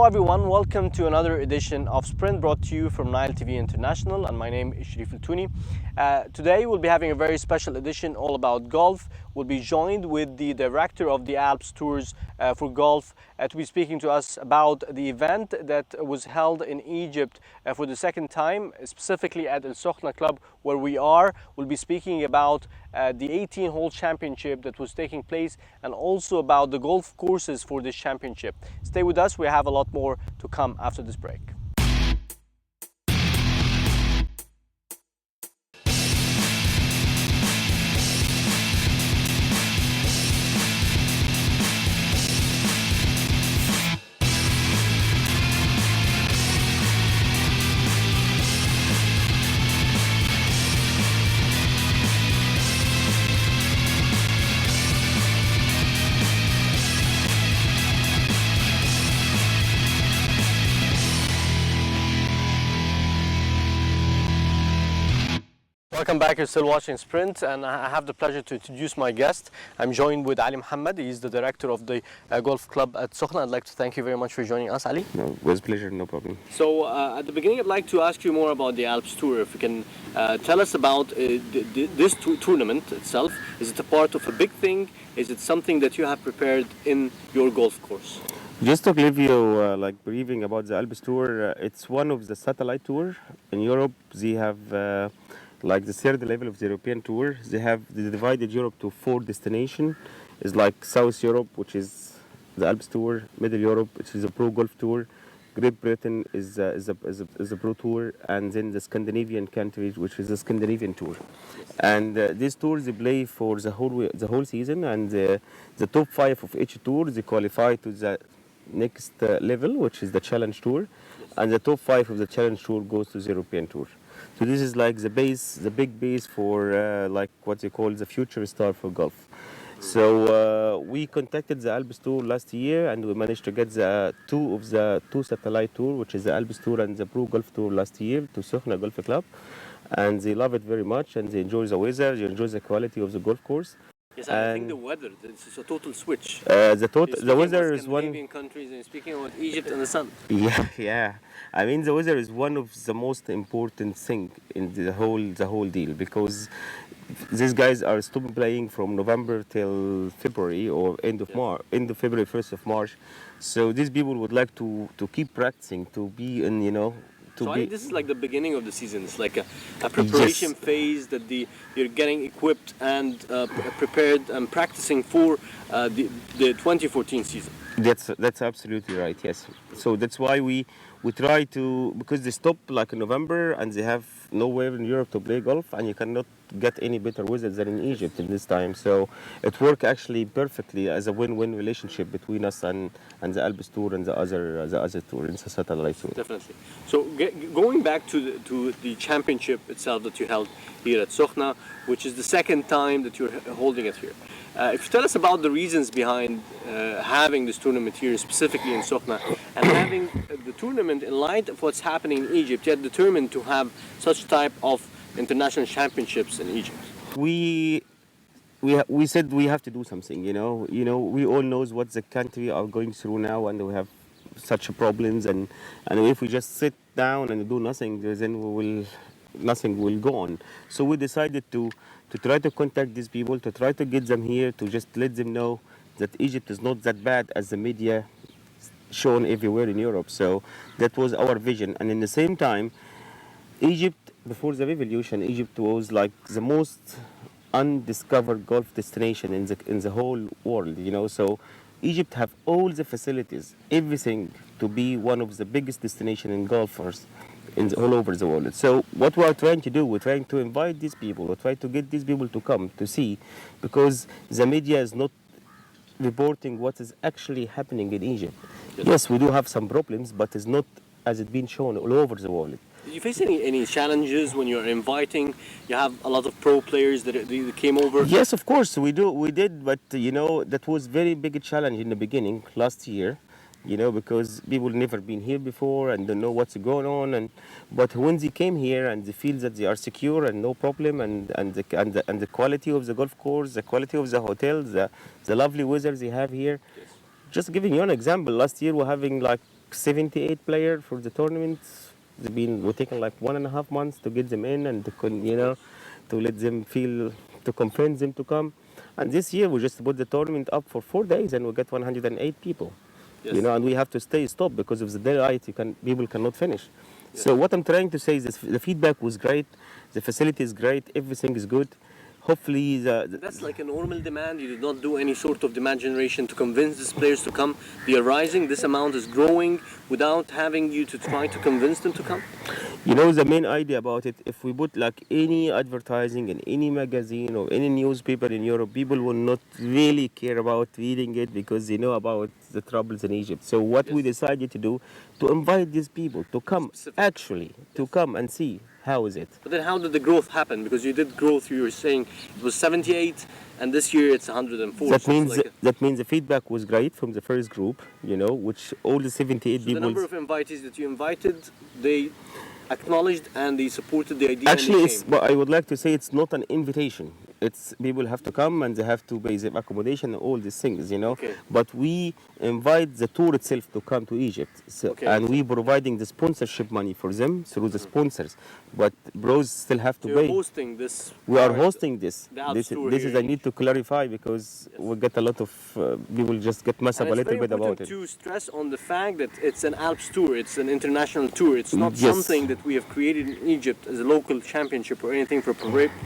Hello everyone, welcome to another edition of Sprint brought to you from Nile TV International, and my name is Sharif Al-Touni. Today we'll be having a very special edition all about golf. We'll be joined with the director of the Alps tours for golf to be speaking to us about the event that was held in Egypt for the second time, specifically at El Sokhna Club where we are. We'll be speaking about the 18-hole championship that was taking place and also about the golf courses for this championship. Stay with us, we have a lot more to come after this break. Welcome back, you're still watching Sprint, and I have the pleasure to introduce my guest. I'm joined with Ali Mohammed. He's the director of the golf club at Sokhna. I'd like to thank you very much for joining us, Ali. No, it was a pleasure, no problem. So at the beginning, I'd like to ask you more about the Alps tour. If you can tell us about this tournament itself. Is it a part of a big thing? Is it something that you have prepared in your golf course? Just to give you like briefing about the Alps tour, it's one of the satellite tour in Europe. They have like the third level of the European tour. They divided Europe to 4 destinations. It's like South Europe, which is the Alps tour, Middle Europe, which is a pro golf tour, Great Britain is a pro tour, and then the Scandinavian countries, which is a Scandinavian tour. And these tours they play for the whole season, and the top 5 of each tour they qualify to the next level, which is the Challenge Tour, and the top 5 of the Challenge Tour goes to the European Tour. So this is like the base, the big base for like what they call the future star for golf. So we contacted the Alps Tour last year, and we managed to get the two satellite tour, which is the Alps Tour and the Pro Golf Tour last year to Sokhna Golf Club, and they love it very much, and they enjoy the weather, they enjoy the quality of the golf course. Yes, I think the weather, it's a total switch. The weather is one. Scandinavian countries, and speaking about Egypt and the sun. Yeah. I mean, the weather is one of the most important thing in the whole deal, because these guys are stopping playing from November till February or end of February, 1st of March. So these people would like to keep practicing, to be in, This is like the beginning of the season. It's like a preparation phase that you're getting equipped and prepared and practicing for the 2014 season. That's absolutely right. Yes. So that's why we try to, because they stop like in November and they have nowhere in Europe to play golf, and you cannot get any better weather than in Egypt in this time. So it worked actually perfectly as a win-win relationship between us and the Alps Tour and the other tour, the satellite tour. Definitely. So going back to the championship itself that you held here at Sokhna, which is the second time that you're holding it here. If you tell us about the reasons behind having this tournament here, specifically in Sokhna, and having the tournament in light of what's happening in Egypt, yet determined to have such type of international championships in Egypt. We said we have to do something. We all knows what the country are going through now, and we have such problems. And if we just sit down and do nothing, then nothing will go on. So we decided to try to contact these people, to try to get them here, to just let them know that Egypt is not that bad as the media shown everywhere in Europe. So that was our vision. And in the same time, Egypt, before the revolution, Egypt was like the most undiscovered golf destination in the whole world. So Egypt have all the facilities, everything to be one of the biggest destination in golfers all over the world. So what we are trying to do, we're trying to invite these people, we're trying to get these people to come to see, because the media is not reporting what is actually happening in Egypt. Yes, we do have some problems, but it's not as it's been shown all over the world. Did you face any challenges when you're inviting? You have a lot of pro players that came over. Yes, of course, we did, but that was very big challenge in the beginning last year. Because people never been here before and don't know what's going on. But when they came here and they feel that they are secure and no problem, and the quality of the golf course, the quality of the hotels, the lovely weather they have here. Yes. Just giving you an example, last year we're having like 78 players for the tournament. We're taking like 1.5 months to get them in and to to let them feel, to convince them to come. And this year we just put the tournament up for 4 days and we get 108 people. Yes. And we have to stay stopped because of the daylight. People cannot finish. Yes. So what I'm trying to say is this, the feedback was great, the facility is great, everything is good. Hopefully That's like a normal demand. You did not do any sort of demand generation to convince these players to come. They are rising. This amount is growing without having you to try to convince them to come. the main idea about it, if we put like any advertising in any magazine or any newspaper in Europe, people will not really care about reading it because they know about the troubles in Egypt. So what we Yes. decided to do, to invite these people to come, Specific. actually, to Yes. come and see how is it. But then how did the growth happen? Because you did growth, you were saying it was 78 and this year it's 104. That So it's means like that means the feedback was great from the first group, which all the 78 so the people. number of invitees that you invited, they acknowledged and they supported the idea. Actually, and they it's. came. But I would like to say it's not an invitation. It's people have to come and they have to pay their accommodation and all these things. Okay. But we invite the tour itself to come to Egypt, Okay. and we providing the sponsorship money for them through the sponsors. But bros still have to So you're pay. hosting this. We are part, hosting this. the Alps This, tour this here is in I need to clarify because Yes. we get a lot of people just get messed up And a it's little very bit about important it. to stress on the fact that it's an Alps tour, it's an international tour. It's not Yes. something that we have created in Egypt as a local championship or anything for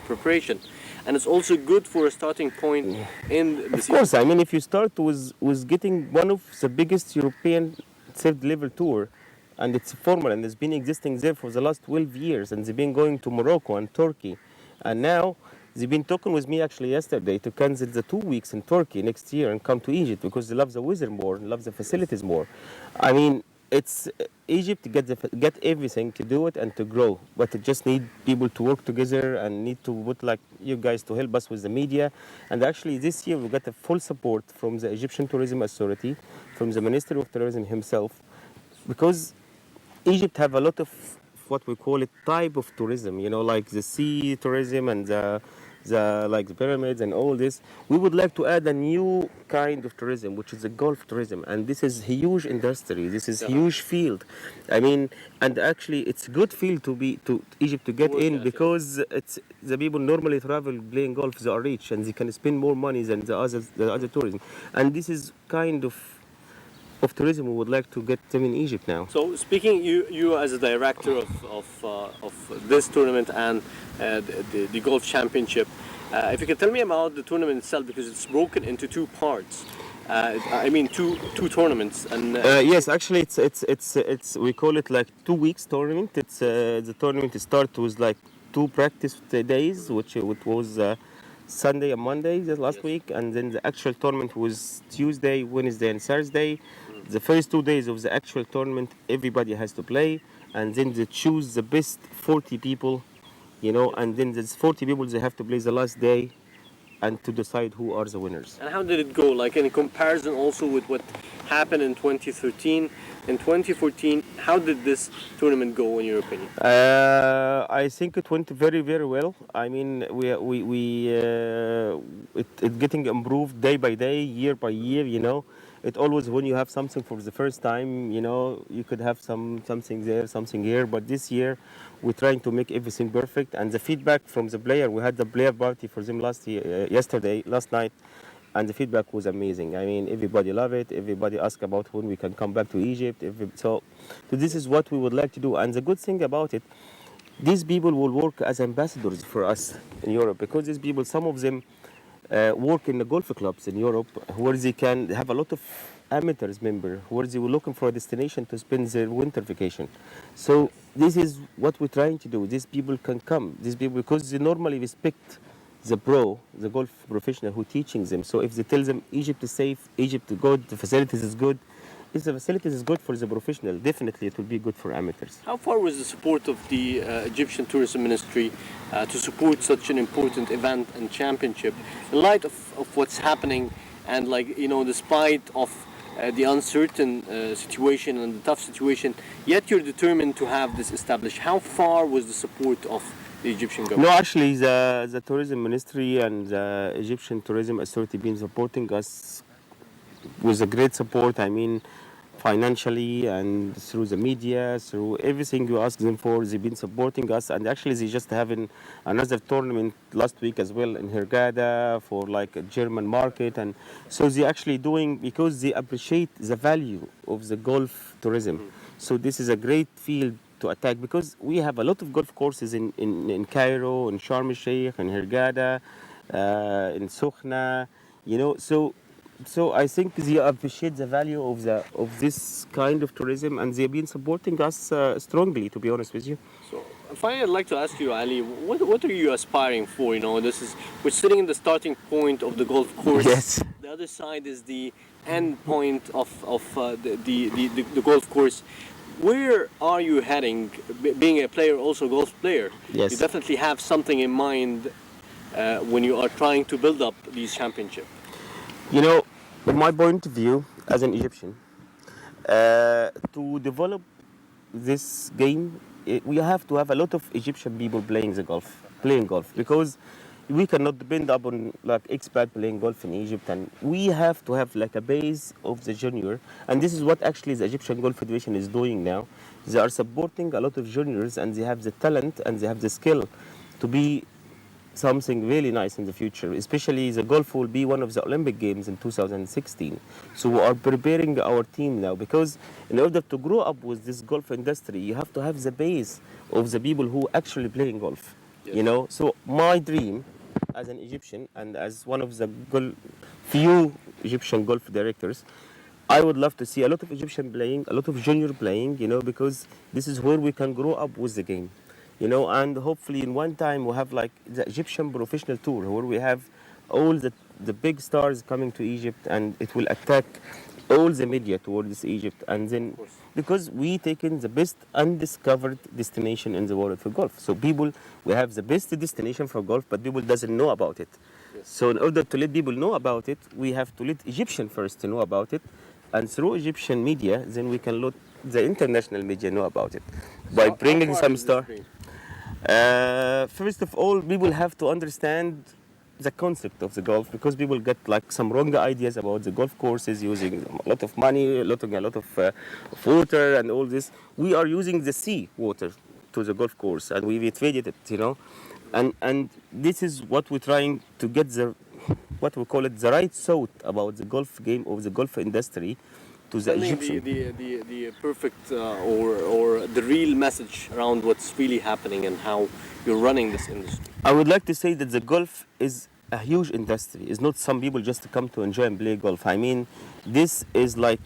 preparation. And it's also good for a starting point in the Of course, I mean, if you start with getting one of the biggest European third level tour, and it's formal and it's been existing there for the last 12 years, and they've been going to Morocco and Turkey, and now they've been talking with me actually yesterday to cancel the 2 weeks in Turkey next year and come to Egypt because they love the weather more, love the facilities more. I mean, it's Egypt get everything to do it and to grow, but it just need people to work together and need to put like you guys to help us with the media. And actually, this year we got a full support from the Egyptian Tourism Authority, from the Minister of Tourism himself, because Egypt have a lot of what we call it type of tourism, like the sea tourism and the like the pyramids and all this. We would like to add a new kind of tourism, which is the golf tourism, and this is huge industry. This is Yeah. huge field. I mean, and actually, it's good field to Egypt to get Work in at, yes. because it's the people normally travel playing golf. They are rich and they can spend more money than the other tourism, and this is kind of tourism we would like to get them in Egypt now. So speaking, you as a director of this tournament and the golf championship, if you can tell me about the tournament itself because it's broken into two parts. I mean two tournaments and Yes, actually, it's we call it like 2 weeks tournament. It's the tournament start with like 2 practice days, which was Sunday and Monday last Yes. week, and then the actual tournament was Tuesday, Wednesday, and Thursday. The first 2 days of the actual tournament, everybody has to play, and then they choose the best 40 people, and then there's 40 people they have to play the last day, and to decide who are the winners. And how did it go? Like in comparison also with what happened in 2013, in 2014, how did this tournament go in your opinion? I think it went very, very well. I mean, it getting improved day by day, year by year. It always when you have something for the first time, you could have something there, something here. But this year, we're trying to make everything perfect. And the feedback from the player, we had the player party for them last night, and the feedback was amazing. I mean, everybody love it. Everybody ask about when we can come back to Egypt. So this is what we would like to do. And the good thing about it, these people will work as ambassadors for us in Europe because these people, some of them work in the golf clubs in Europe where they can have a lot of amateurs member where they were looking for a destination to spend their winter vacation. So this is what we're trying to do. These people can come. These people, because they normally respect the golf professional who teaching them. So if they tell them Egypt is safe, Egypt is good, the facilities is good, if the facilities is good for the professional, definitely it will be good for amateurs. How far was the support of the Egyptian Tourism Ministry to support such an important event and championship in light of what's happening and despite of the uncertain situation and the tough situation, yet you're determined to have this established. How far was the support of the Egyptian government? No, actually, the tourism ministry and the Egyptian Tourism Authority been supporting us with a great support. I mean, financially and through the media, through everything you ask them for. They've been supporting us, and actually they just having another tournament last week as well in Hurghada for like a German market, and so they actually doing because they appreciate the value of the golf tourism. So this is a great field to attack because we have a lot of golf courses in Cairo, in Sharm el Sheikh, in Hurghada, in Sokhna, so I think they appreciate the value of this kind of tourism, and they've been supporting us strongly. To be honest with you. So, finally, I'd like to ask you, Ali, what are you aspiring for? This is we're sitting in the starting point of the golf course. Yes. The other side is the end point of the golf course. Where are you heading? Being a player, also golf player, Yes. you definitely have something in mind when you are trying to build up these championships. From my point of view as an Egyptian, to develop this game, we have to have a lot of Egyptian people playing golf, because we cannot depend upon like expat playing golf in Egypt, and we have to have like a base of the junior, and this is what actually the Egyptian Golf Federation is doing now. They are supporting a lot of juniors, and they have the talent and they have the skill to be something really nice in the future. Especially the golf will be one of the Olympic Games in 2016. So we are preparing our team now, because in order to grow up with this golf industry, you have to have the base of the people who actually playing golf. Yes. So my dream as an Egyptian and as one of the few Egyptian golf directors, I would love to see a lot of Egyptian playing, a lot of junior playing, because this is where we can grow up with the game. And hopefully in one time we'll have like the Egyptian professional tour where we have all the big stars coming to Egypt, and it will attack all the media towards Egypt. And then because we taken the best undiscovered destination in the world for golf. So we have the best destination for golf, but people doesn't know about it. Yes. So in order to let people know about it, we have to let Egyptian first to know about it. And through Egyptian media, then we can let the international media know about it. By bringing some star. First of all, people have to understand the concept of the golf, because people get like some wrong ideas about the golf courses using a lot of money, a lot of water and all this. We are using the sea water to the golf course, and we've traded it, and this is what we're trying to get what we call it the right thought about the golf game of the golf industry to the Sending Egyptian. the perfect or the real message around what's really happening and how you're running this industry. I would like to say that the golf is a huge industry. It's not some people just come to enjoy and play golf. I mean, this is like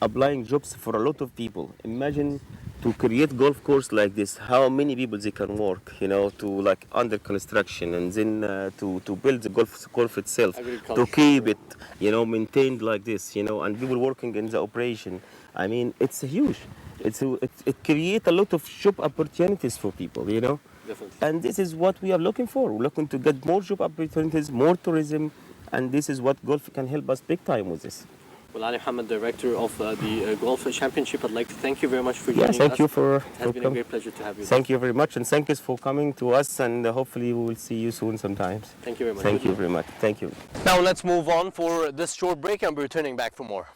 applying jobs for a lot of people. Imagine to create golf course like this, how many people they can work, to like under construction, and then to build the golf itself, to keep it, maintained like this, and people working in the operation. I mean, it's huge. It creates a lot of job opportunities for people. Definitely. And this is what we are looking for. We're looking to get more job opportunities, more tourism, and this is what golf can help us big time with this. Well, Ali Mohammed, director of the Golf Championship, I'd like to thank you very much for joining us. Thank you for. It has been a great pleasure to have you. Thank you very much, and thank you for coming to us, and hopefully we will see you soon sometimes. Thank you very much. Thank you very much. Thank you. Now let's move on for this short break, and we're returning back for more.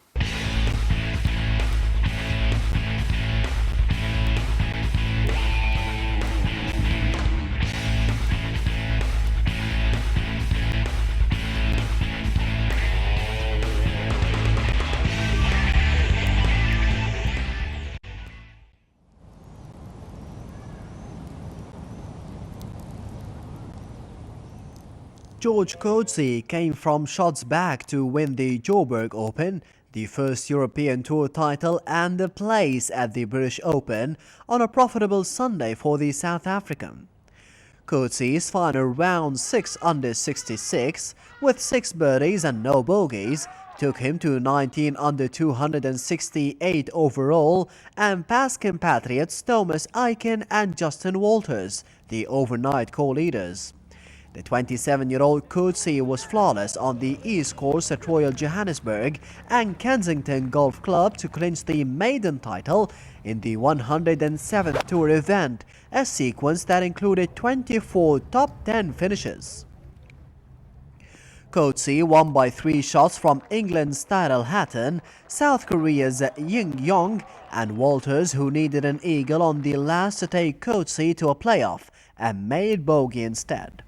George Coetzee came from shots back to win the Joburg Open, the first European Tour title and a place at the British Open, on a profitable Sunday for the South African. Coetzee's final round 6 under 66, with 6 birdies and no bogeys, took him to 19 under 268 overall and passed compatriots Thomas Aiken and Justin Walters, the overnight co-leaders. The 27-year-old Coetzee was flawless on the East Course at Royal Johannesburg and Kensington Golf Club to clinch the maiden title in the 107th Tour event, a sequence that included 24 top 10 finishes. Coetzee won by 3 shots from England's Tyrrell Hatton, South Korea's Ying Yong, and Walters, who needed an eagle on the last to take Coetzee to a playoff and made bogey instead.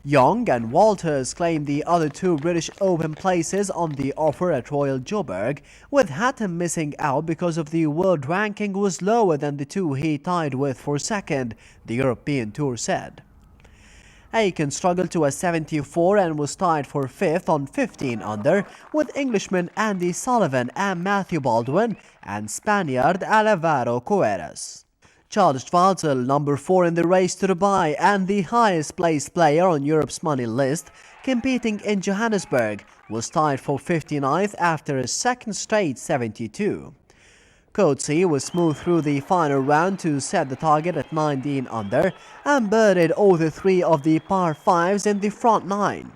Young and Walters claimed the other 2 British Open places on the offer at Royal Joburg, with Hatton missing out because of the world ranking was lower than the 2 he tied with for second, the European Tour said. Aiken struggled to a 74 and was tied for 5th on 15 under, with Englishmen Andy Sullivan and Matthew Baldwin and Spaniard Alvaro Coeras. Charles Schwartzel, number 4 in the race to Dubai and the highest placed player on Europe's money list, competing in Johannesburg, was tied for 59th after a second straight 72. Coetzee was smooth through the final round to set the target at 19 under and birdied all the 3 of the par 5s in the front 9.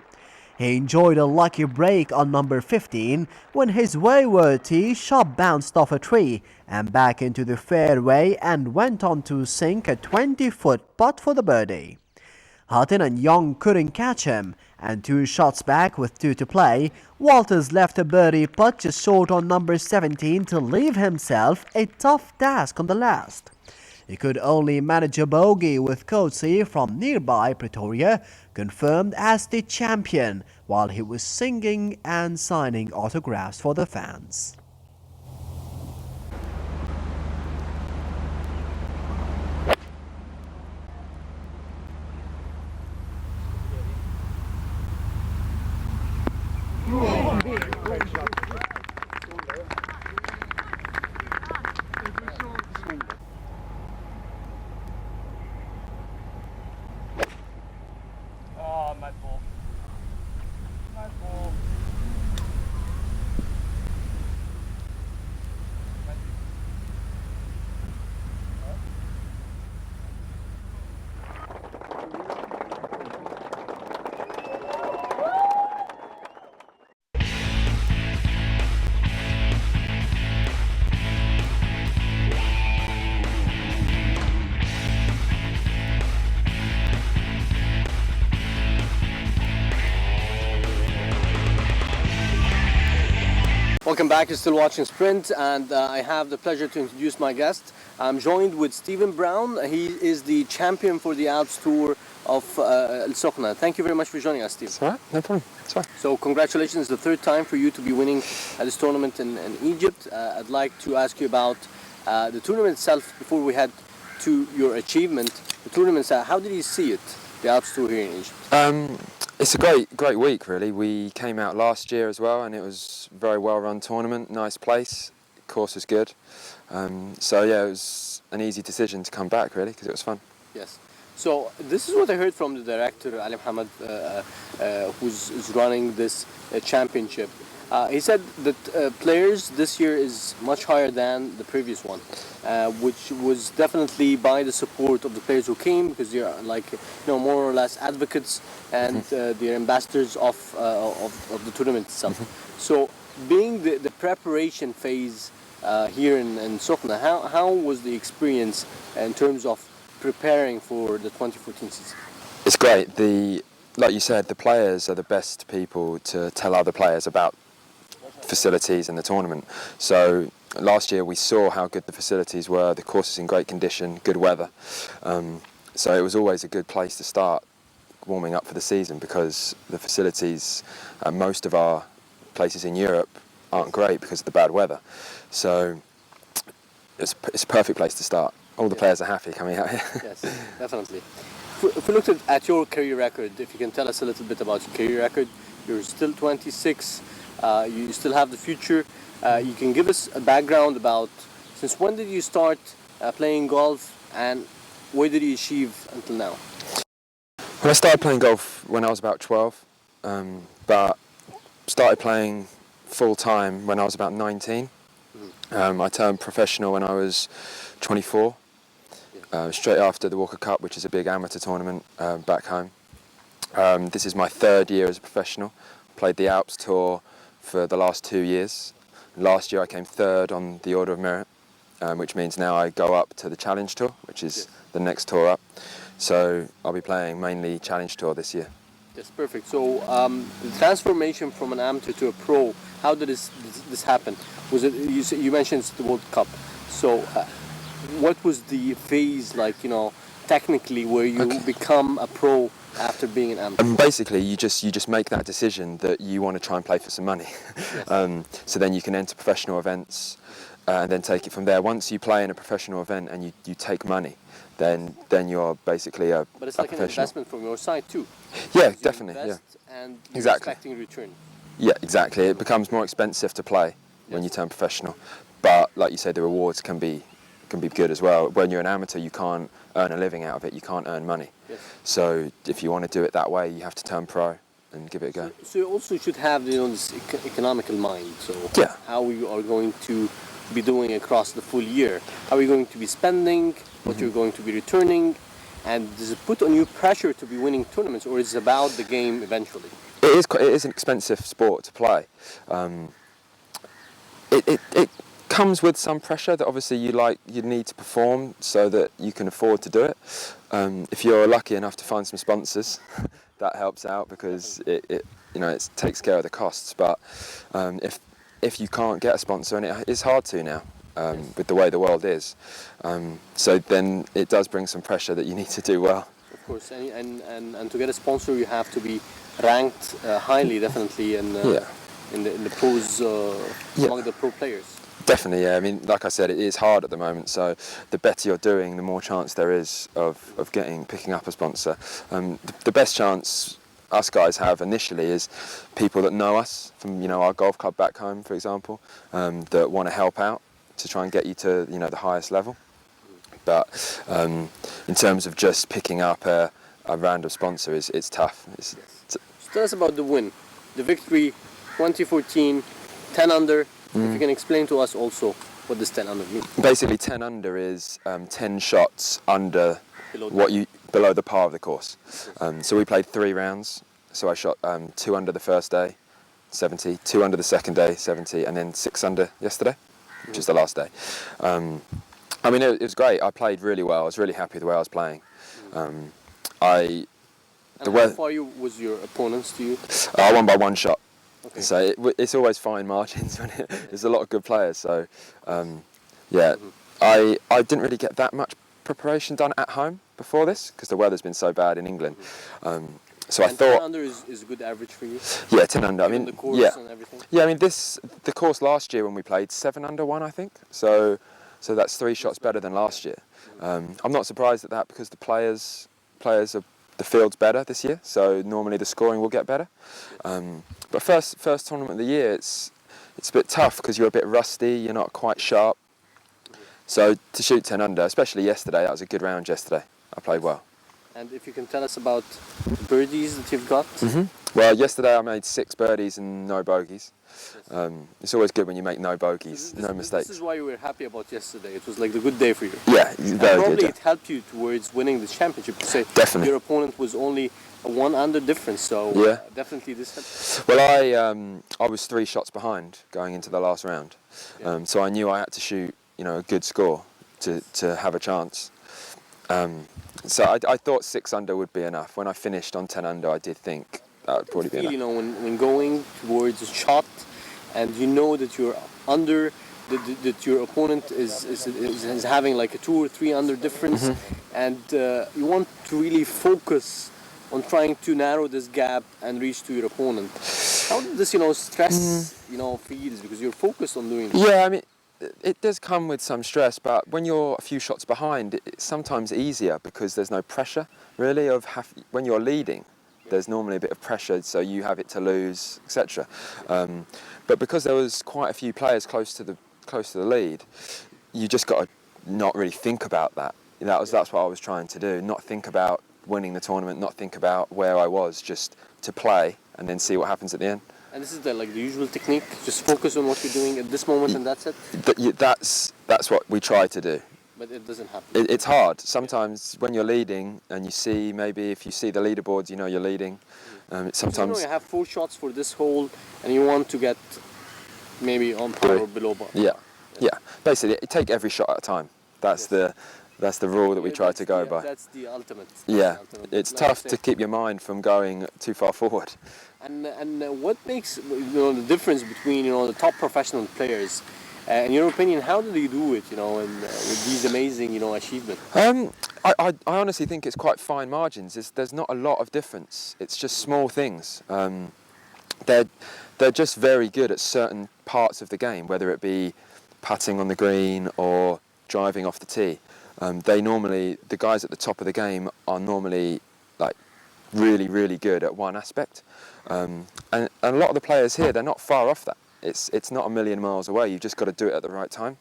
He enjoyed a lucky break on number 15 when his wayward tee shot bounced off a tree and back into the fairway and went on to sink a 20-foot putt for the birdie. Hutton and Young couldn't catch him, and 2 shots back with 2 to play, Walters left a birdie putt just short on number 17 to leave himself a tough task on the last. He could only manage a bogey with Coetzee from nearby Pretoria, confirmed as the champion, while he was singing and signing autographs for the fans. Oh, mad ball. Mad ball. Welcome back, you're still watching Sprint, and I have the pleasure to introduce my guest. I'm joined with Stephen Brown. He is the champion for the Alps Tour of El Sokhna. Thank you very much for joining us, Steve. It's all right, no problem. It's all right. So congratulations, the 3rd time for you to be winning this tournament in Egypt. I'd like to ask you about the tournament itself before we head to your achievement. The tournament, how did you see it, the Alps Tour here in Egypt? It's a great week, really. We came out last year as well, and it was a very well-run tournament. Nice place, course was good. So yeah, it was an easy decision to come back, really, because it was fun. Yes. So this is what I heard from the director, Ali Mohammed, who's running this championship. He said that players this year is much higher than the previous one, which was definitely by the support of the players who came, because they're more or less advocates and they're ambassadors of the tournament itself. So being the preparation phase here in Sokhna, how was the experience in terms of preparing for the 2014 season? It's great. Like you said, the players are the best people to tell other players about facilities and the tournament. So last year we saw how good the facilities were, the course is in great condition, good weather. So it was always a good place to start warming up for the season, because the facilities at most of our places in Europe aren't great because of the bad weather. So it's a perfect place to start. All the players are happy coming out here. Yes, definitely. If we looked at your career record, if you can tell us a little bit about your career record, you're still 26, you still have the future. You can give us a background about since when did you start playing golf and where did you achieve until now? Well, I started playing golf when I was about 12, but started playing full time when I was about 19. I turned professional when I was 24, straight after the Walker Cup, which is a big amateur tournament back home. This is my 3rd year as a professional. Played the Alps Tour for the last 2 years. Last year I came 3rd on the Order of Merit, which means now I go up to the Challenge Tour, which is the next tour up. So I'll be playing mainly Challenge Tour this year. That's perfect. So the transformation from an amateur to a pro, how did this happen? Was it you mentioned it's the World Cup? So what was the phase like? Technically, where you Okay. become a pro after being an amateur? And basically, you just make that decision that you want to try and play for some money. So then you can enter professional events and then take it from there. Once you play in a professional event and you take money, then you're basically a But it's a like an professional. investment from your side too. Yeah, Because you definitely. Yeah, invest and you're Exactly. expecting return. yeah, exactly. It becomes more expensive to play when you Yes. turn professional, but like you said, the rewards can be good as well. When you're an amateur, you can't earn a living out of it. You can't earn money. Yes. So if you want to do it that way, you have to turn pro and give it a go. So you also should have this economical mind. So Yeah. how you are going to be doing across the full year? How are you going to be spending? What you're going to be returning? And does it put on you pressure to be winning tournaments, or is it about the game eventually? It is an expensive sport to play. It comes with some pressure that obviously you need to perform so that you can afford to do it. If you're lucky enough to find some sponsors, that helps out because it takes care of the costs. But if you can't get a sponsor, and it's hard to now with the way the world is, so then it does bring some pressure that you need to do well. Of course, and to get a sponsor, you have to be ranked highly, definitely, Yeah. in the pros Yeah. among the pro players. Definitely, yeah. I mean, like I said, it is hard at the moment. So the better you're doing, the more chance there is of picking up a sponsor. The best chance us guys have initially is people that know us from our golf club back home, for example, that want to help out to try and get you to the highest level. But in terms of just picking up a random sponsor, it's tough. So tell us about the win, the victory, 2014, 10 under. If you can explain to us also what this 10 under means. Basically, 10 under is 10 shots under below the par of the course. So we played 3 rounds. So I shot 2 under the first day, 70, 2 under the second day, 70, and then 6 under yesterday, which is the last day. I mean, it was great. I played really well. I was really happy with the way I was playing. And how far was your opponents to you? I won by 1 shot. Okay. So it's always fine margins when there's a lot of good players. So yeah, I didn't really get that much preparation done at home before this because the weather's been so bad in England. So I And ten thought, under is a good average for you. yeah, 10 under. I Given mean, the course yeah, and everything. yeah. I mean, the course last year when we played 7 under 1, I think. So that's 3 shots better than last year. I'm not surprised at that because the players are. The field's better this year, so normally the scoring will get better. But first tournament of the year, it's a bit tough because you're a bit rusty, you're not quite sharp. So to shoot 10 under, especially yesterday, that was a good round yesterday. I played well. And if you can tell us about the birdies that you've got. Well, yesterday I made 6 birdies and no bogeys. It's always good when you make no bogeys, no mistakes. This is why you were happy about yesterday. It was like the good day for you. Yeah, And very probably good. it helped you towards winning the championship. To say Definitely. your opponent was only a 1 under difference, so Yeah. definitely this helped. Well, I was 3 shots behind going into the last round, so I knew I had to shoot a good score to have a chance. So I thought 6 under would be enough. When I finished on 10 under, I did think that would probably be Feel, enough. when going towards a shot, and you know that you're under, that your opponent is having like a 2 or 3 under difference, and you want to really focus on trying to narrow this gap and reach to your opponent. How did this, stress, feels because you're focused on doing this? Yeah, I mean, it does come with some stress, but when you're a few shots behind, it's sometimes easier because there's no pressure, really, when you're leading. There's normally a bit of pressure, so you have it to lose, etc. But because there was quite a few players close to the lead, you just got to not really think about that. That's what I was trying to do. Not think about winning the tournament, not think about where I was, just to play and then see what happens at the end. And this is the usual technique. Just focus on what you're doing at this moment, and that's it. That's what we try to do. But it doesn't happen. It's hard. Sometimes when you're leading and if you see the leaderboards, you're leading. Sometimes You have 4 shots for this hole, and you want to get maybe on par or below par. yeah. Basically, you take every shot at a time. That's That's the rule that we try to go by. That's the ultimate. Yeah, The ultimate. it's Like you tough say. to keep your mind from going too far forward. And what makes the difference between the top professional players? In your opinion, how do they do it? And with these amazing achievements. I honestly think it's quite fine margins. There's not a lot of difference. It's just small things. They're just very good at certain parts of the game, whether it be putting on the green or driving off the tee. The guys at the top of the game are normally like really, really good at one aspect. And a lot of the players here, they're not far off that. It's not a million miles away. You've just got to do it at the right time.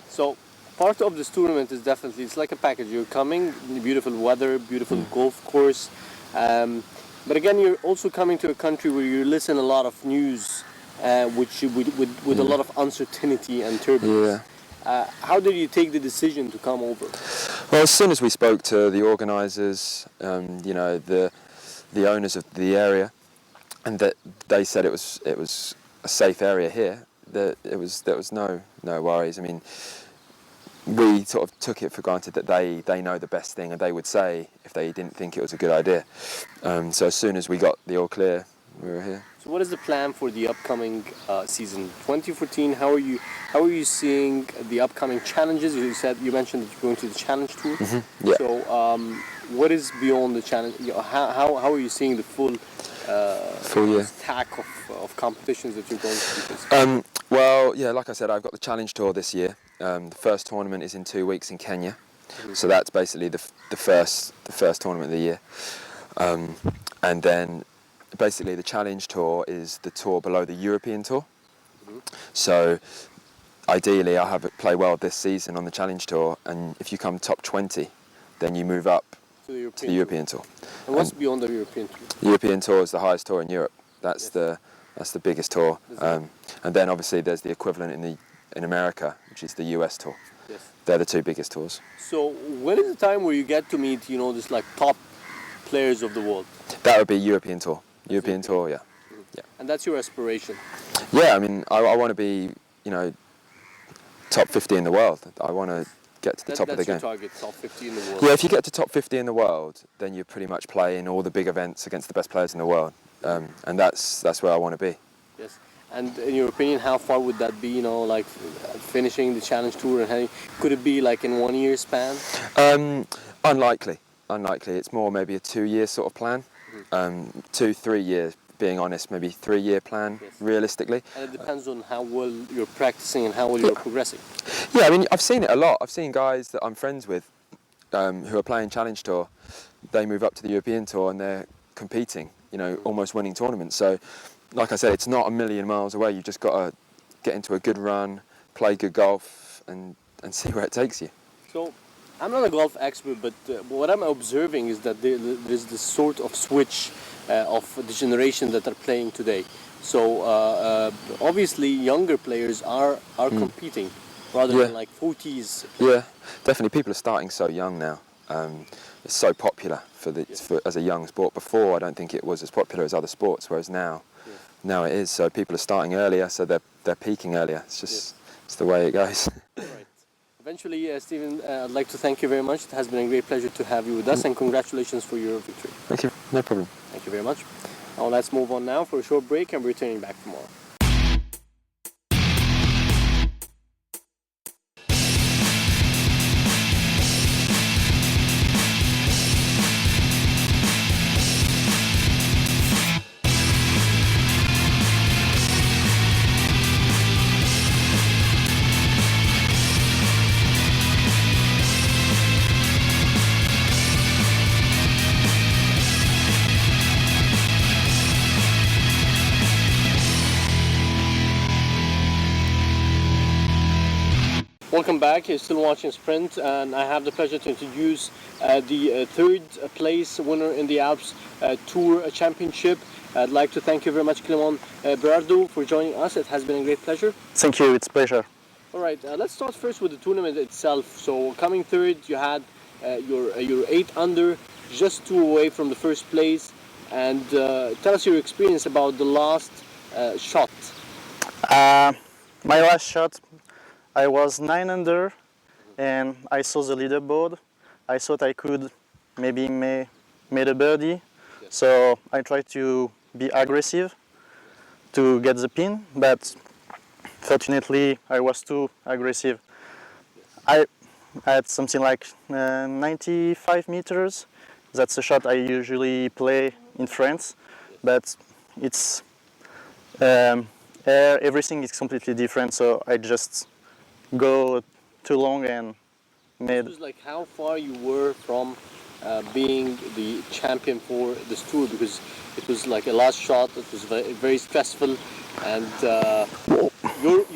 So part of this tournament is definitely, it's like a package. You're coming, beautiful weather, beautiful golf course. But again, you're also coming to a country where you listen a lot of news, with a lot of uncertainty and turbulence. How did you take the decision to come over? Well, as soon as we spoke to the organisers, the owners of the area, and that they said it was a safe area here, there was no worries. I mean, we sort of took it for granted that they know the best thing, and they would say if they didn't think it was a good idea. So as soon as we got the all clear, we were here. So what is the plan for the upcoming season 2014? How are you seeing the upcoming challenges? You mentioned that you're going to the challenge tour. Yeah. So what is beyond the challenge? How are you seeing the full year stack of competitions that you're going to be facing? Well, yeah, like I said, I've got the challenge tour this year. The first tournament is in 2 weeks in Kenya, so that's basically the first tournament of the year. And then basically the challenge tour is the tour below the European tour. So ideally I'll have it play well this season on the challenge tour, and if you come top 20, then you move up to the European tour. And what's beyond the European tour? European tour is the highest tour in Europe. That's the biggest tour. And then obviously there's the equivalent in America, which is the US tour. Yes. They're the two biggest tours. So when is the time where you get to meet this like top players of the world? That would be European tour. European tour, yeah. Yeah. And that's your aspiration. Yeah, I mean, I want to be, top 50 in the world. I want to get to the top of the game. That's your target, top 50 in the world. Yeah, if you get to top 50 in the world, then you're pretty much playing all the big events against the best players in the world. And that's where I want to be. Yes. And in your opinion, how far would that be, like finishing the challenge tour, and could it be like in 1 year span? Unlikely. It's more maybe a 2-year sort of plan. 2-3 years, being honest, maybe 3-year plan, Yes. realistically. And it depends on how well you're practicing and how well you're progressing. Yeah, I mean, I've seen it a lot. I've seen guys that I'm friends with who are playing Challenge Tour. They move up to the European Tour and they're competing, almost winning tournaments. So, like I said, it's not a million miles away. You've just got to get into a good run, play good golf, and see where it takes you. So, I'm not a golf expert, but what I'm observing is that there's this sort of switch of the generation that are playing today. So obviously younger players are competing rather than like 40s. Yeah, definitely. People are starting so young now. It's so popular as a young sport. Before, I don't think it was as popular as other sports, whereas now it is. So people are starting earlier, so they're peaking earlier. It's just it's the way it goes. Right. Eventually, Stephen, I'd like to thank you very much. It has been a great pleasure to have you with us, and congratulations for your victory. Thank you. No problem. Thank you very much. Now let's move on now for a short break, and we're returning back tomorrow. Welcome back. You're still watching Sprint, and I have the pleasure to introduce the third place winner in the Alps Tour Championship. I'd like to thank you very much, Clement Berardo, for joining us. It has been a great pleasure. Thank you, it's a pleasure. All right, let's start first with the tournament itself. So coming third, you had your 8 under, just 2 away from the first place. And tell us your experience about the last shot. My last shot, I was 9 under and I saw the leaderboard. I thought I could maybe made a birdie, so I tried to be aggressive to get the pin, but fortunately I was too aggressive. I had something like 95 meters. That's a shot I usually play in France, but it's everything is completely different. So I just go too long and This made. was like how far you were from being the champion for this tour, because it was like a last shot. It was very, very stressful, and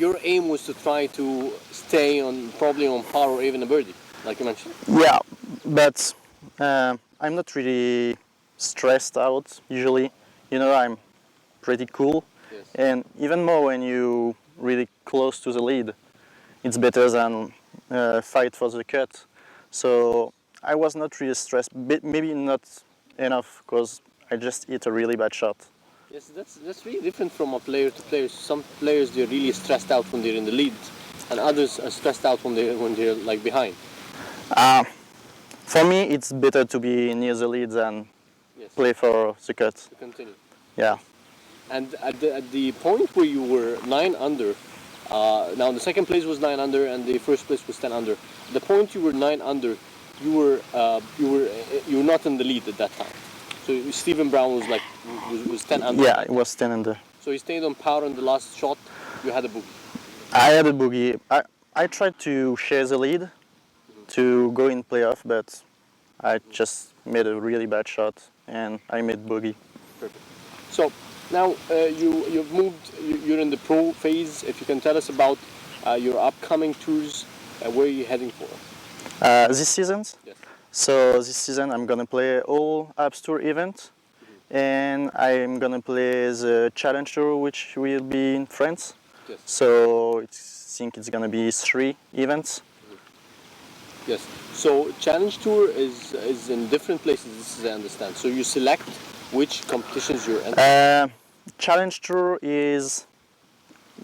your aim was to try to stay on probably on par or even a birdie, like you mentioned. Yeah, but I'm not really stressed out usually. You know, I'm pretty cool, Yes. and even more when you really close to the lead, it's better than fight for the cut. So I was not really stressed. Maybe not enough because I just hit a really bad shot. Yes, that's really different from a player to player. Some players they're really stressed out when they're in the lead, and others are stressed out when they're like behind. For me, it's better to be near the lead than Yes. play for the cut. To continue. Yeah. And at the point where you were 9 under, now the second place was 9 under and the first place was 10 under. The point you were 9 under, you were not in the lead at that time. So Stephen Brown was like was 10 under. Yeah, it was 10 under. So he stayed on power on the last shot. You had a bogey. I had a bogey. I tried to share the lead to go in playoff, but I just made a really bad shot and I made bogey. Perfect. So now you've moved. You're in the pro phase. If you can tell us about your upcoming tours, where are you heading for? This season, Yes. so this season I'm gonna play all Alps Tour event, and I'm gonna play the Challenge Tour, which will be in France. Yes. So I think it's gonna be 3 events. Yes. So Challenge Tour is in different places. This is I understand. So you select which competitions you're entering. Challenge Tour is,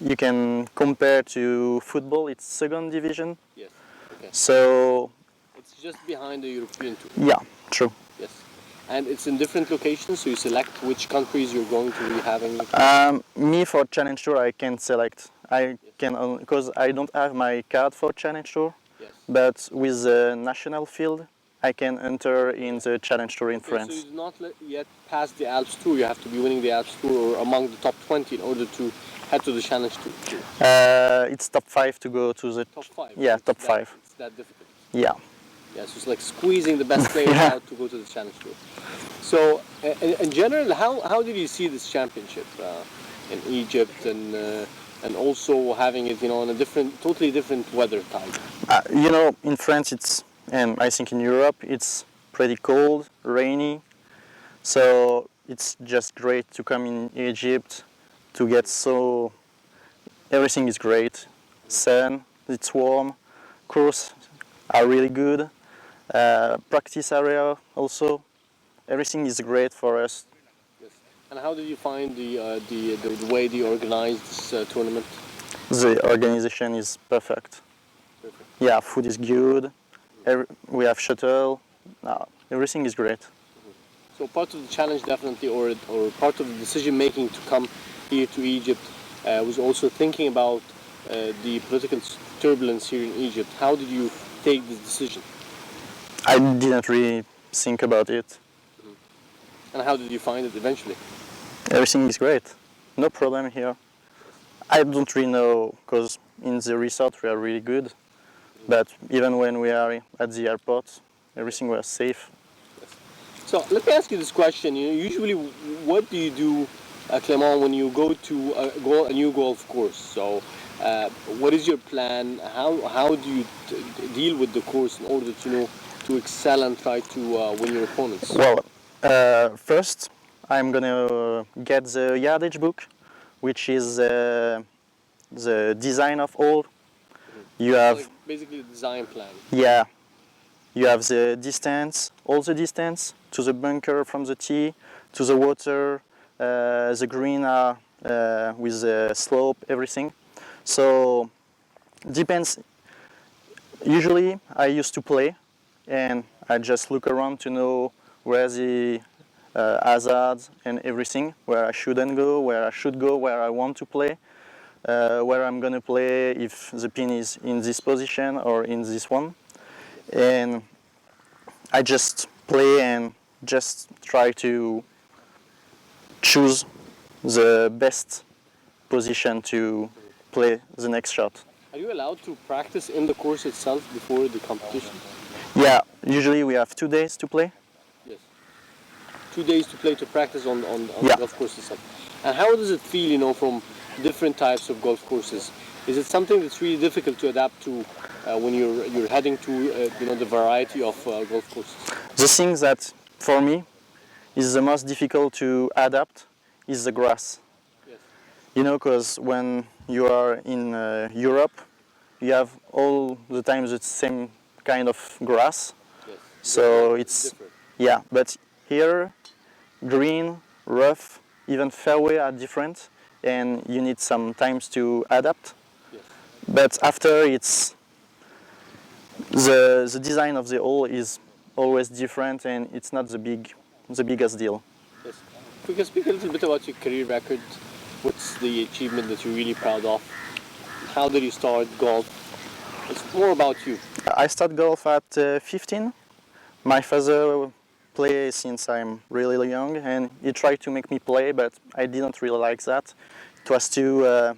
you can compare to football. It's second division. Yes. Okay. So It's just behind the European Tour. yeah, true. Yes. And it's in different locations. So you select which countries you're going to be having. Me for Challenge Tour, I can select. I can because I don't have my card for Challenge Tour. Yes. But with the national field, I can enter in the Challenge Tour in Okay, France. so you've not yet passed the Alps Tour. You have to be winning the Alps Tour or among the top 20 in order to head to the Challenge Tour. It's top 5 to go to the Top 5. Yeah, It's top that- 5. It's that difficult. Yeah. Yeah, so it's like squeezing the best players Yeah. out to go to the Challenge Tour. So, in general, how did you see this championship in Egypt and also having it, on a totally different weather type? In France, and I think in Europe, it's pretty cold, rainy. So it's just great to come in Egypt to get everything is great. Sun, it's warm. Course are really good. Practice area also. Everything is great for us. Yes. And how did you find the way they organized this tournament? The organization is perfect. Perfect. Yeah, food is good. We have shuttle. Everything is great. So part of the challenge definitely, or part of the decision making to come here to Egypt was also thinking about the political turbulence here in Egypt. How did you take this decision? I didn't really think about it. And how did you find it eventually? Everything is great. No problem here. I don't really know because in the resort we are really good. But even when we are at the airport, everything was safe. So let me ask you this question. Usually, what do you do, Clément, when you go to a new golf course? So, what is your plan? How do you deal with the course in order to excel and try to win your opponents? Well, first I'm gonna get the yardage book, which is the design of all. You have Like basically the design plan. Yeah, you have the distance, all the distance to the bunker from the tee to the water, the green with the slope, everything. So depends. Usually I used to play and I just look around to know where the hazards and everything, where I shouldn't go, where I should go, where I want to play, where I'm gonna play if the pin is in this position or in this one. And I just play and just try to choose the best position to play the next shot. Are you allowed to practice in the course itself before the competition? Yeah, usually we have 2 days to play. Yes. 2 days to play to practice on Yeah. the golf course itself. And how does it feel, from different types of golf courses? Is it something that's really difficult to adapt to when you're heading to the variety of golf courses? The thing that for me is the most difficult to adapt is the grass. Yes. Because when you are in Europe, you have all the time the same kind of grass. Yes. So it's different. yeah, but here green, rough, even fairway are different, and you need some times to adapt. Yes. But after it's the design of the hole is always different, and it's not the biggest deal. Yes. If we can speak a little bit about your career record, what's the achievement that you're really proud of? How did you start golf? It's more about you. I started golf at 15. My father plays since I'm really young, and he tried to make me play, but I didn't really like that. It was too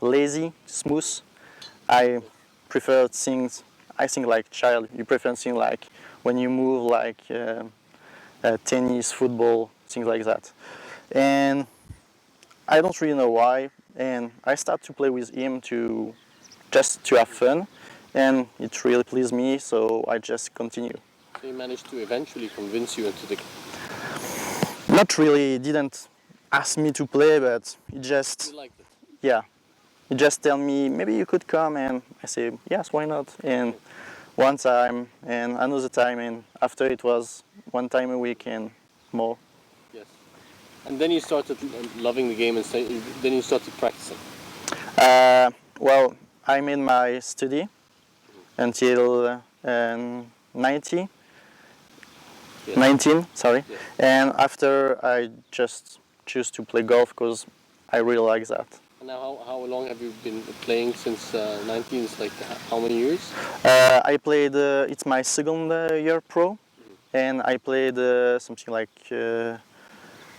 lazy, smooth. I preferred things. I think like child. You prefer things like when you move, like tennis, football, things like that. And I don't really know why. And I started to play with him just to have fun, and it really pleased me. So I just continue. So he managed to eventually convince you into the. Not really. He didn't ask me to play, but he just You liked it. yeah. He just tell me maybe you could come, and I say yes, why not? And one time and another time, and after it was one time a week and more. Yes. And then you started loving the game, and then you started practicing. Well, I made my study until 90, Yes. 19, sorry. Yes. And after I just choose to play golf because I really like that. And now, how long have you been playing since 19? It's like how many years? I played, it's my second year pro, and I played something like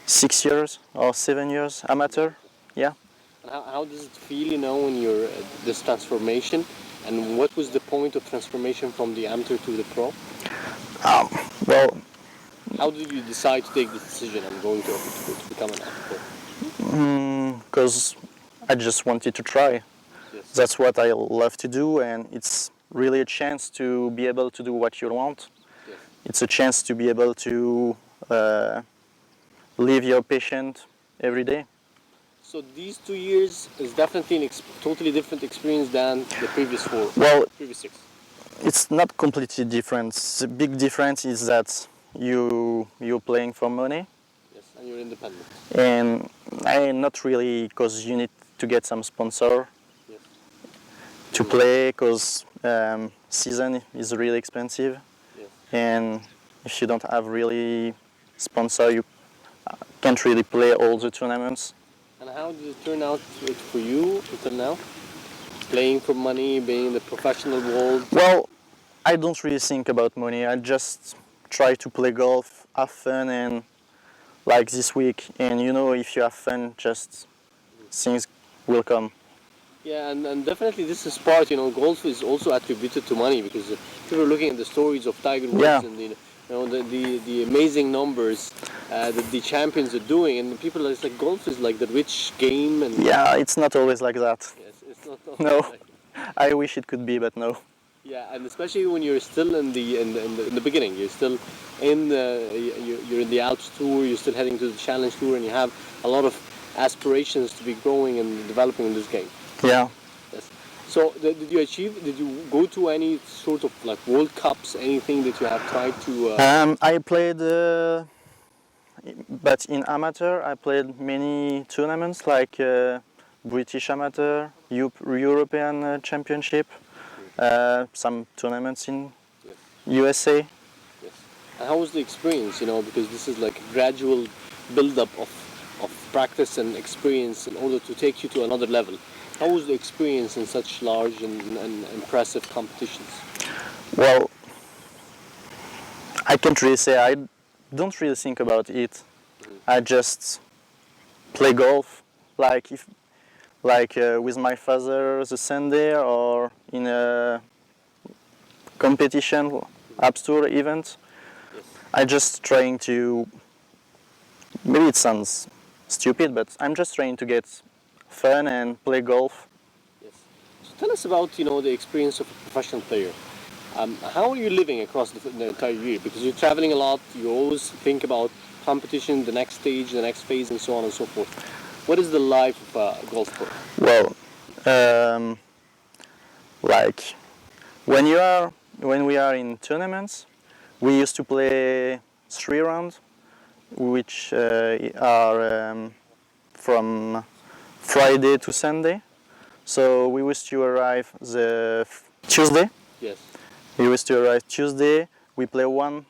6 years or 7 years amateur. Yeah. And how does it feel, when you're this transformation? And what was the point of transformation from the amateur to the pro? Well, How did you decide to take this decision? I'm going to become an pro. because I just wanted to try. Yes. That's what I love to do, and it's really a chance to be able to do what you want. Yes. It's a chance to be able to live your patient every day. So these 2 years is definitely totally different experience than the previous Well, previous 6. it's not completely different. The big difference is that you're playing for money, Yes, and you're independent. and I not really because you need to get some sponsor Yes. to play because season is really expensive, Yes. and if you don't have really sponsor, you can't really play all the tournaments. And how did it turn out for you until now? Playing for money, being in the professional world. Well, I don't really think about money. I just try to play golf, have fun, and like this week. And if you have fun, just things will come. Yeah, and definitely this is part, golf is also attributed to money because people are looking at the stories of Tiger Woods Yeah. and the amazing numbers that the champions are doing, and people are like golf is like the rich game, and Yeah, it's not always like that. yes, it's not No. like, I wish it could be, but no. yeah, and especially when you're still in the beginning, you're still you're in the Alps tour, you're still heading to the Challenge Tour, and you have a lot of aspirations to be growing and developing in this game. Yeah. Yes. So did you go to any sort of like World Cups, anything that you have tried to? I played, but in amateur, I played many tournaments like British Amateur, European Championship, some tournaments in Yes. USA. Yes. And how was the experience? Because this is like a gradual build-up of practice and experience in order to take you to another level. How was the experience in such large and impressive competitions? Well, I can't really say. I don't really think about it. I just play golf, with my father the Sunday or in a competition, Alps Tour event. Yes. I just trying to. Maybe it sounds stupid, but I'm just trying to get fun and play golf. Yes. So tell us about the experience of a professional player. How are you living across the entire year? Because you're traveling a lot. You always think about competition, the next stage, the next phase, and so on and so forth. What is the life of a golf pro? Well, um, like when we are in tournaments, we used to play 3 rounds, which are from Friday to Sunday. So we used to arrive the Tuesday. Yes. We used to arrive Tuesday. We play one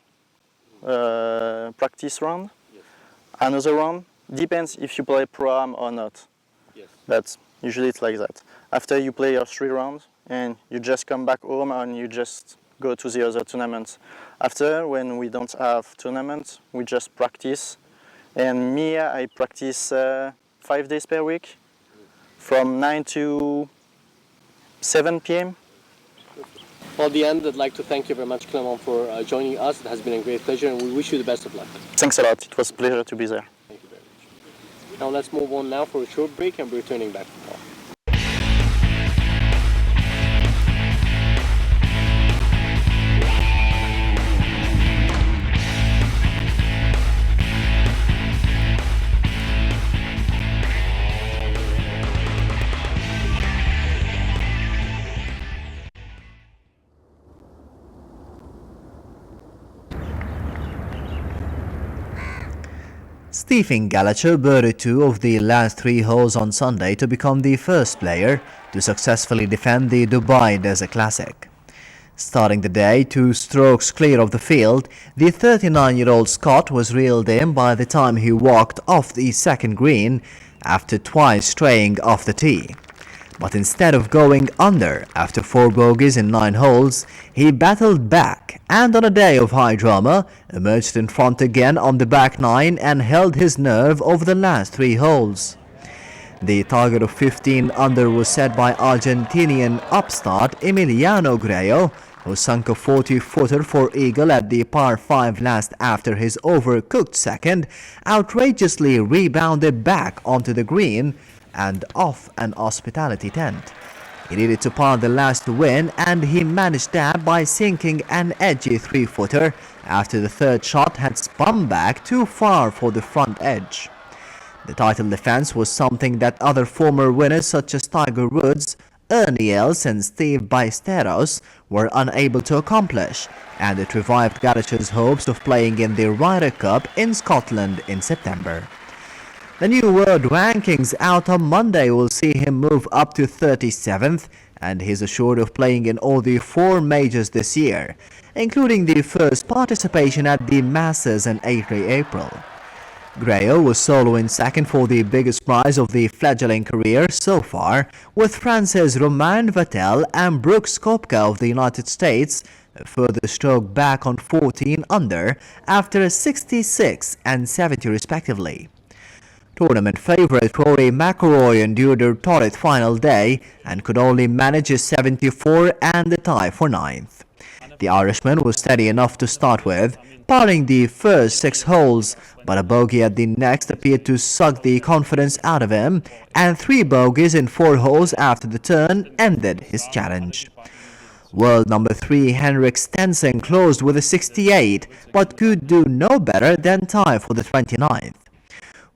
practice round. Yes. Another round depends if you play pro-am or not. Yes. But usually it's like that. After you play your 3 rounds and you just come back home and you just go to the other tournaments. After, when we don't have tournaments, we just practice. And me, I practice 5 days per week from 9 to 7 p.m. Well, at the end, I'd like to thank you very much, Clement, for joining us. It has been a great pleasure, and we wish you the best of luck. Thanks a lot. It was a pleasure to be there. Thank you very much. Now let's move on now for a short break, and we're returning back to Paul. Stephen Gallagher birdied 2 of the last 3 holes on Sunday to become the first player to successfully defend the Dubai Desert Classic. Starting the day 2 strokes clear of the field, the 39-year-old Scot was reeled in by the time he walked off the second green after twice straying off the tee. But instead of going under after 4 bogeys in 9 holes, he battled back and on a day of high drama, emerged in front again on the back 9 and held his nerve over the last 3 holes. The target of 15 under was set by Argentinian upstart Emiliano Grejo, who sunk a 40-footer for eagle at the par 5 last after his overcooked second outrageously rebounded back onto the green and off an hospitality tent. He needed to par the last to win, and he managed that by sinking an edgy 3-footer after the third shot had spun back too far for the front edge. The title defense was something that other former winners such as Tiger Woods, Ernie Els and Steve Ballesteros were unable to accomplish, and it revived Gallagher's hopes of playing in the Ryder Cup in Scotland in September. The new world rankings out on Monday will see him move up to 37th, and he's assured of playing in all the 4 majors this year, including the first participation at the Masters in early April. Grejo was solo in second for the biggest prize of the fledgling career so far, with France's Romain Vattel and Brooks Koepka of the United States a further stroke back on 14 under after 66 and 70 respectively. Tournament favourite Rory McIlroy endured a torrid final day and could only manage a 74 and a tie for 9th. The Irishman was steady enough to start with, parring the first 6 holes, but a bogey at the next appeared to suck the confidence out of him, and 3 bogeys in 4 holes after the turn ended his challenge. World number 3 Henrik Stenson closed with a 68, but could do no better than tie for the 29th.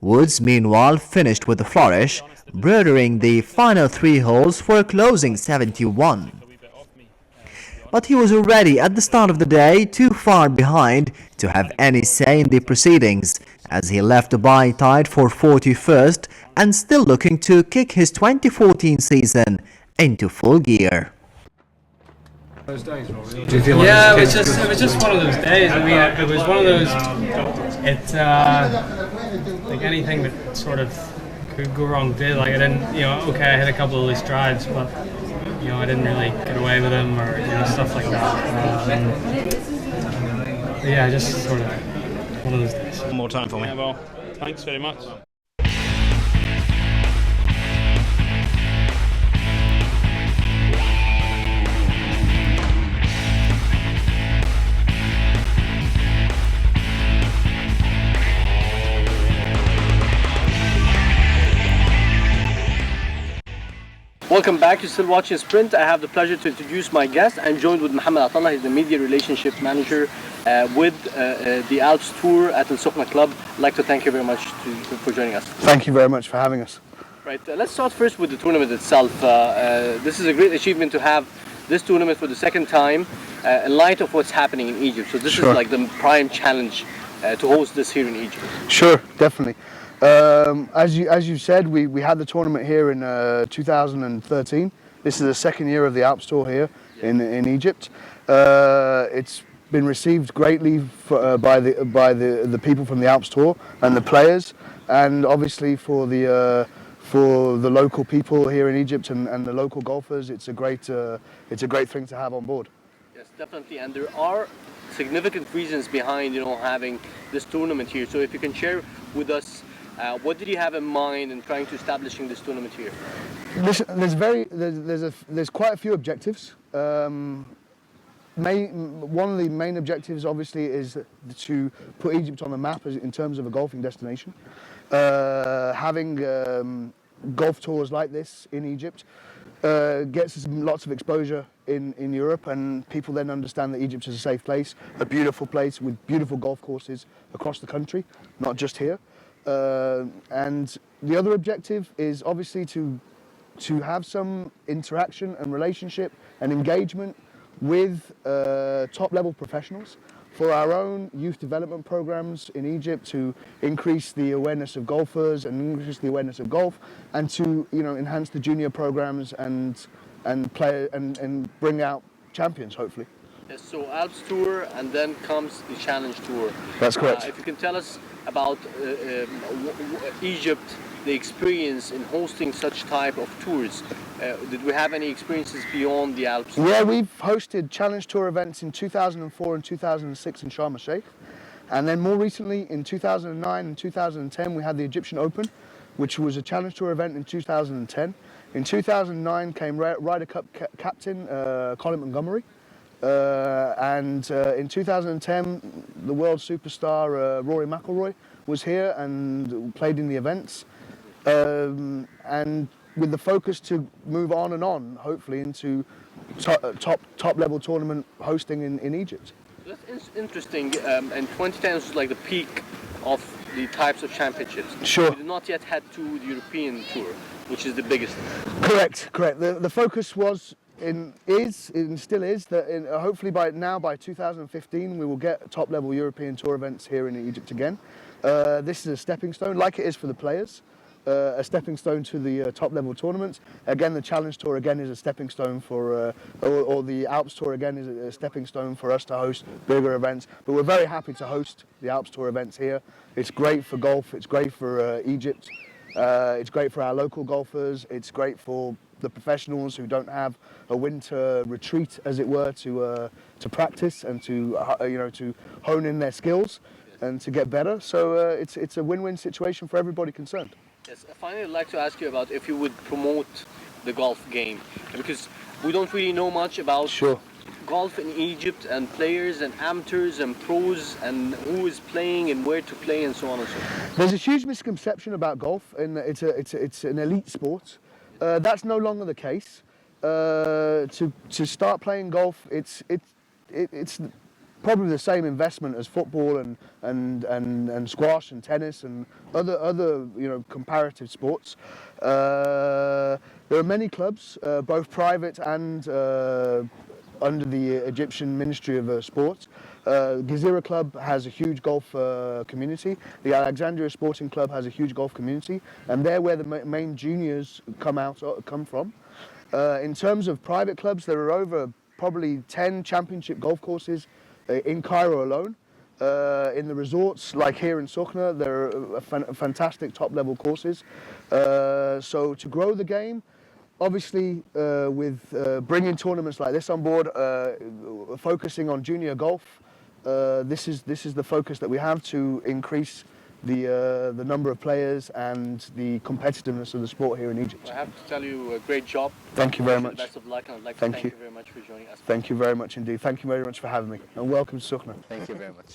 Woods, meanwhile, finished with a flourish, burdering the final 3 holes for a closing 71. But he was already at the start of the day too far behind to have any say in the proceedings, as he left Dubai tied for 41st and still looking to kick his 2014 season into full gear. Those days, Rory? Do you feel like Yeah, it was just one of those days. I mean, it was one of those. It like anything that sort of could go wrong did. Like I didn't, okay, I hit a couple of loose drives, but I didn't really get away with them or stuff like that. Yeah, just sort of one of those days. One more time for me? Yeah, well, thanks very much. Welcome back. You're still watching Sprint. I have the pleasure to introduce my guest. I'm joined with Mohammed Atallah. He's the media relationship manager with the Alps tour at Al Sukhna Club. I'd like to thank you very much for joining us. Thank you very much for having us. Right. Let's start first with the tournament itself. This is a great achievement to have this tournament for the second time in light of what's happening in Egypt. So this is like the prime challenge to host this here in Egypt. Sure, definitely. As you said, we had the tournament here in 2013. This is the second year of the Alps tour here in Egypt. It's been received greatly by the people from the Alps tour and the players, and obviously for the local people here in Egypt and the local golfers. It's a great thing to have on board. Yes, definitely, and there are significant reasons behind having this tournament here. So if you can share with us. What did you have in mind in trying to establishing this tournament here? There's quite a few objectives. One of the main objectives, obviously, is to put Egypt on the map in terms of a golfing destination. Having golf tours like this in Egypt gets us lots of exposure in Europe, and people then understand that Egypt is a safe place, a beautiful place with beautiful golf courses across the country, not just here. And the other objective is obviously to have some interaction and relationship and engagement with top-level professionals for our own youth development programs in Egypt, to increase the awareness of golfers and increase the awareness of golf, and to enhance the junior programs and bring out champions, hopefully. Yes, so Alps Tour, and then comes the Challenge Tour. That's correct. If you can tell us about Egypt, the experience in hosting such type of tours. Did we have any experiences beyond the Alps? Yeah, we've hosted Challenge Tour events in 2004 and 2006 in Sharm el-Sheikh. And then more recently, in 2009 and 2010, we had the Egyptian Open, which was a Challenge Tour event in 2010. In 2009 came Ryder Cup captain Colin Montgomery. And in 2010, the world superstar Rory McIlroy was here and played in the events. And with the focus to move on and on, hopefully, into top level tournament hosting in Egypt. That's interesting. And 2010 was like the peak of the types of championships. Sure. We did not yet head to the European Tour, which is the biggest. Correct. The focus was and still is that hopefully by 2015 we will get top level European Tour events here in Egypt again. This is a stepping stone, like it is for the players, a stepping stone to the top level tournaments. Again, the Challenge Tour again is a stepping stone for, or the Alps Tour again is a stepping stone for us to host bigger events. But we're very happy to host the Alps Tour events here. It's great for golf, it's great for Egypt, it's great for our local golfers, it's great for the professionals who don't have a winter retreat, as it were, to practice and to hone in their skills and to get better. So it's a win-win situation for everybody concerned. Yes. Finally, I'd like to ask you about if you would promote the golf game, because we don't really know much about golf in Egypt, and players and amateurs and pros and who is playing and where to play and so on and so forth. There's a huge misconception about golf, and it's an elite sport. That's no longer the case. To start playing golf, it's probably the same investment as football and squash and tennis and other comparative sports. There are many clubs, both private and under the Egyptian Ministry of Sport. Gezira Club has a huge golf community. The Alexandria Sporting Club has a huge golf community, and they're where the main juniors come from. In terms of private clubs, there are over probably 10 championship golf courses in Cairo alone. In the resorts, like here in Sokhna, there are fantastic top-level courses. So to grow the game, obviously with bringing tournaments like this on board, focusing on junior golf, this is the focus that we have to increase the number of players and the competitiveness of the sport here in Egypt. I have to tell you, a great job. Thank you very much. Best of luck, and I'd like to Thank thank you. you very much for joining us. Thank you very much indeed. Thank you very much for having me, and welcome to Sokhna. Thank you very much.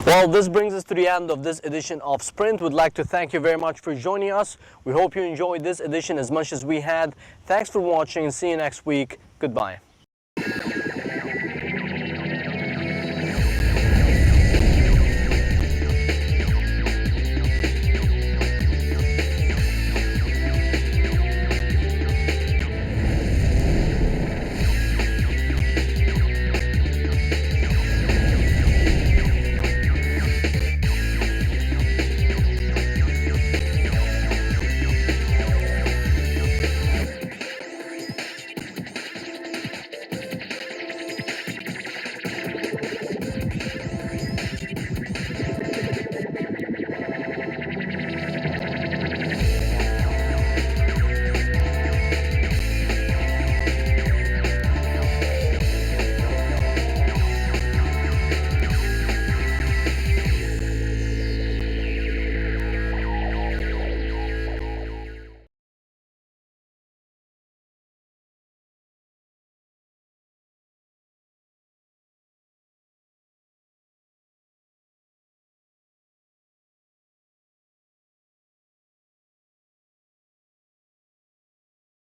Well, this brings us to the end of this edition of Sprint. We'd like to thank you very much for joining us. We hope you enjoyed this edition as much as we had. Thanks for watching and see you next week. Goodbye.